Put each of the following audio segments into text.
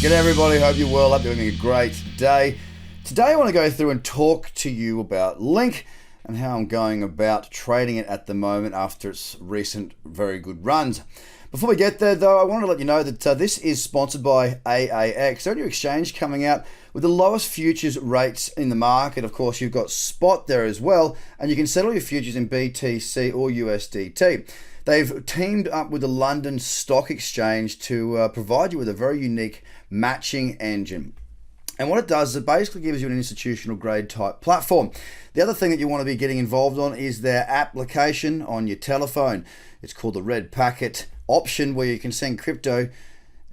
G'day everybody, hope you're well, hope you're having a great day. Today I want to go through and talk to you about Link and how I'm going about trading it at the moment after its recent very good runs. Before we get there though, I wanted to let you know that this is sponsored by AAX. They're a new exchange coming out with the lowest futures rates in the market. Of course, you've got spot there as well, and you can settle your futures in BTC or USDT. They've teamed up with the London Stock Exchange to provide you with a very unique matching engine. And what it does is it basically gives you an institutional grade type platform. The other thing that you want to be getting involved on is their application on your telephone. It's called the Red Packet option, where you can send crypto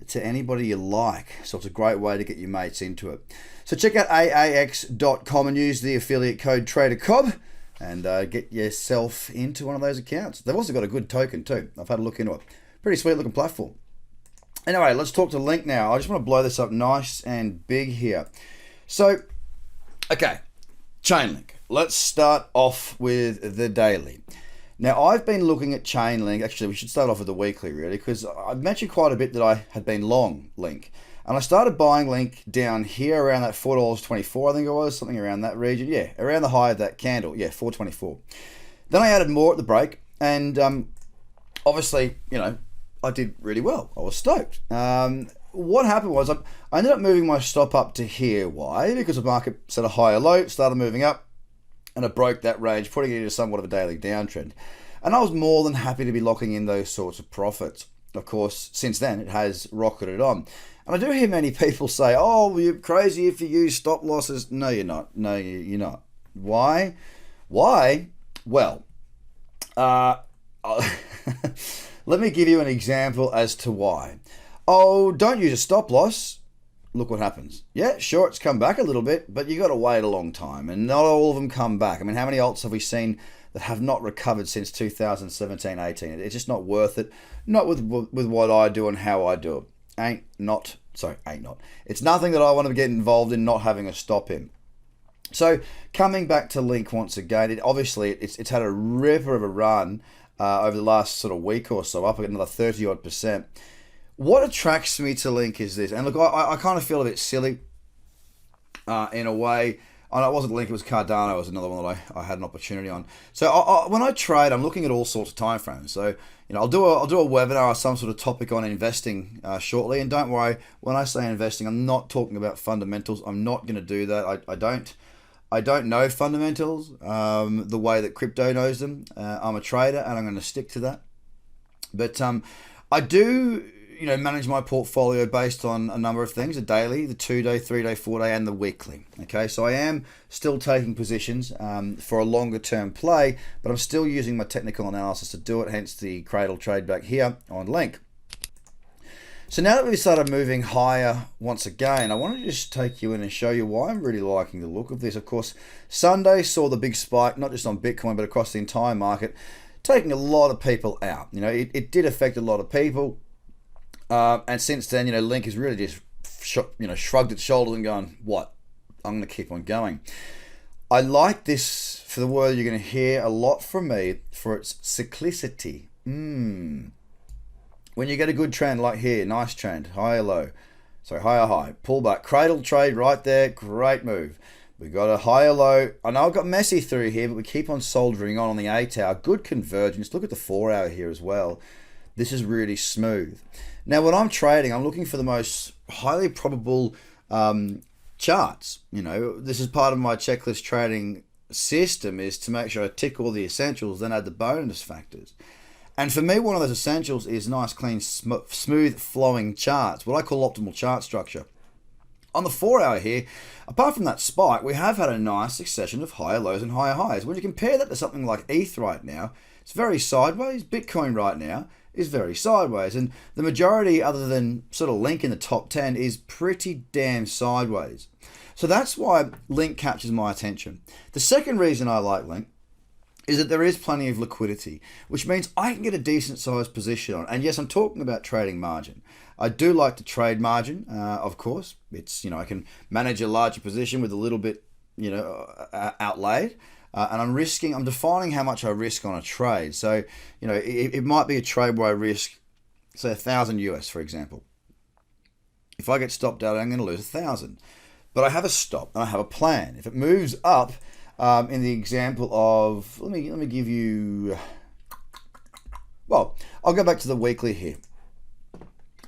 to anybody you like. So it's a great way to get your mates into it. So check out aax.com and use the affiliate code Trader Cobb and get yourself into one of those accounts. They've also got a good token too. I've had a look into it. Pretty sweet looking platform. Anyway, let's talk to Link now. I just want to blow this up nice and big here. So, okay, Chainlink. Let's start off with the daily. Now, I've been looking at Chainlink. Actually, we should start off with the weekly, really, because I've mentioned quite a bit that I had been long Link. And I started buying Link down here around that $4.24, I think it was, something around that region. Yeah, around the high of that candle. Yeah, $4.24. Then I added more at the break, and obviously, you know, I did really well. I was stoked. What happened was I ended up moving my stop up to here. Why? Because the market set a higher low, started moving up, and it broke that range, putting it into somewhat of a daily downtrend. And I was more than happy to be locking in those sorts of profits. Of course, since then, it has rocketed on. And I do hear many people say, oh, you're crazy if you use stop losses. No, you're not. No, you're not. Why? Why? Well, let me give you an example as to why. Oh, don't use a stop loss. Look what happens. Yeah, sure, it's come back a little bit, but you got to wait a long time, and not all of them come back. I mean, how many alts have we seen that have not recovered since 2017, 18? It's just not worth it. Not with what I do and how I do it. Ain't not. It's nothing that I want to get involved in not having a stop in. So coming back to Link once again, it's had a ripper of a run over the last sort of week or so, up another 30-odd%. What attracts me to Link is this, and look, I kind of feel a bit silly in a way. Oh, no, it wasn't Link, it was Cardano. It was another one that I had an opportunity on. So when I trade, I'm looking at all sorts of time frames. So, you know, I'll do a webinar or some sort of topic on investing shortly. And don't worry, when I say investing, I'm not talking about fundamentals. I'm not going to do that. I don't know fundamentals the way that crypto knows them. I'm a trader, and I'm going to stick to that. But I do, you know, manage my portfolio based on a number of things: the daily, the 2-day, 3-day, 4-day, and the weekly. Okay, so I am still taking positions for a longer term play, but I'm still using my technical analysis to do it. Hence the cradle trade back here on Link. So now that we've started moving higher once again, I want to just take you in and show you why I'm really liking the look of this. Of course, Sunday saw the big spike, not just on Bitcoin, but across the entire market, taking a lot of people out. You know, it did affect a lot of people. And since then, you know, Link has really just shrugged its shoulders and gone, what? I'm going to keep on going. I like this, for the word you're going to hear a lot from me, for its cyclicity. When you get a good trend like here, nice trend, higher low, higher high, pull back, cradle trade right there, great move. We got a higher low. I know I got messy through here, but we keep on soldiering on the 8 hour. Good convergence. Look at the 4 hour here as well. This is really smooth. Now, when I'm trading, I'm looking for the most highly probable charts. You know, this is part of my checklist trading system, is to make sure I tick all the essentials, then add the bonus factors. And for me, one of those essentials is nice, clean, smooth flowing charts, what I call optimal chart structure. On the 4 hour here, apart from that spike, we have had a nice succession of higher lows and higher highs. When you compare that to something like ETH right now, it's very sideways. Bitcoin right now is very sideways. And the majority, other than sort of Link in the top 10, is pretty damn sideways. So that's why Link captures my attention. The second reason I like Link is that there is plenty of liquidity, which means I can get a decent sized position on. And yes, I'm talking about trading margin. I do like to trade margin, of course. It's, you know, I can manage a larger position with a little bit, you know, outlaid. And I'm defining how much I risk on a trade. So, you know, it might be a trade where I risk, say, 1,000 US, for example. If I get stopped out, I'm going to lose 1,000. But I have a stop and I have a plan. If it moves up, in the example of, let me give you, well, I'll go back to the weekly here.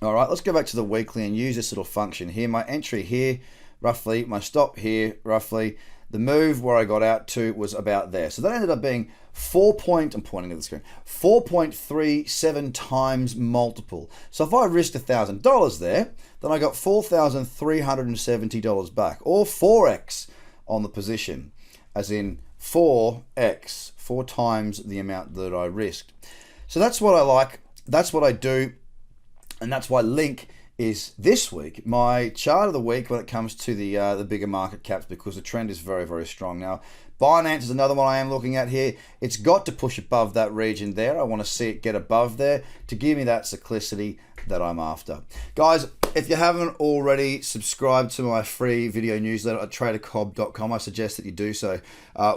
All right, let's go back to the weekly and use this little function here. My entry here, roughly, my stop here, roughly. The move where I got out to was about there. So that ended up being I'm pointing at the screen, 4.37 times multiple. So if I risked $1,000 there, then I got $4,370 back, or 4x on the position, as in 4x, 4 times the amount that I risked. So that's what I like, that's what I do, and that's why Link is this week my chart of the week when it comes to the bigger market caps, because the trend is very, very strong. Now, Binance is another one I am looking at here. It's got to push above that region there. I want to see it get above there to give me that cyclicity that I'm after. Guys, if you haven't already subscribed to my free video newsletter at tradercobb.com, I suggest that you do so.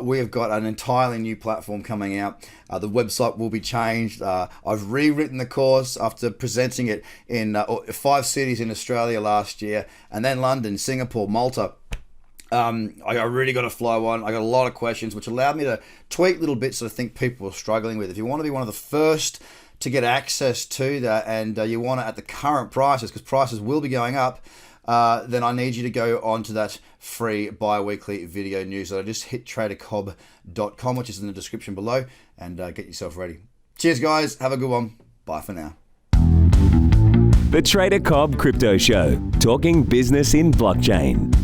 We have got an entirely new platform coming out. The website will be changed. I've rewritten the course after presenting it in 5 cities in Australia last year, and then London, Singapore, Malta. I really got to fly one. I got a lot of questions, which allowed me to tweak little bits that I think people are struggling with. If you want to be one of the first to get access to that, and you want it at the current prices, because prices will be going up, then I need you to go onto that free bi-weekly video newsletter. Just hit tradercobb.com, which is in the description below, and get yourself ready. Cheers, guys. Have a good one. Bye for now. The Trader Cobb Crypto Show, talking business in blockchain.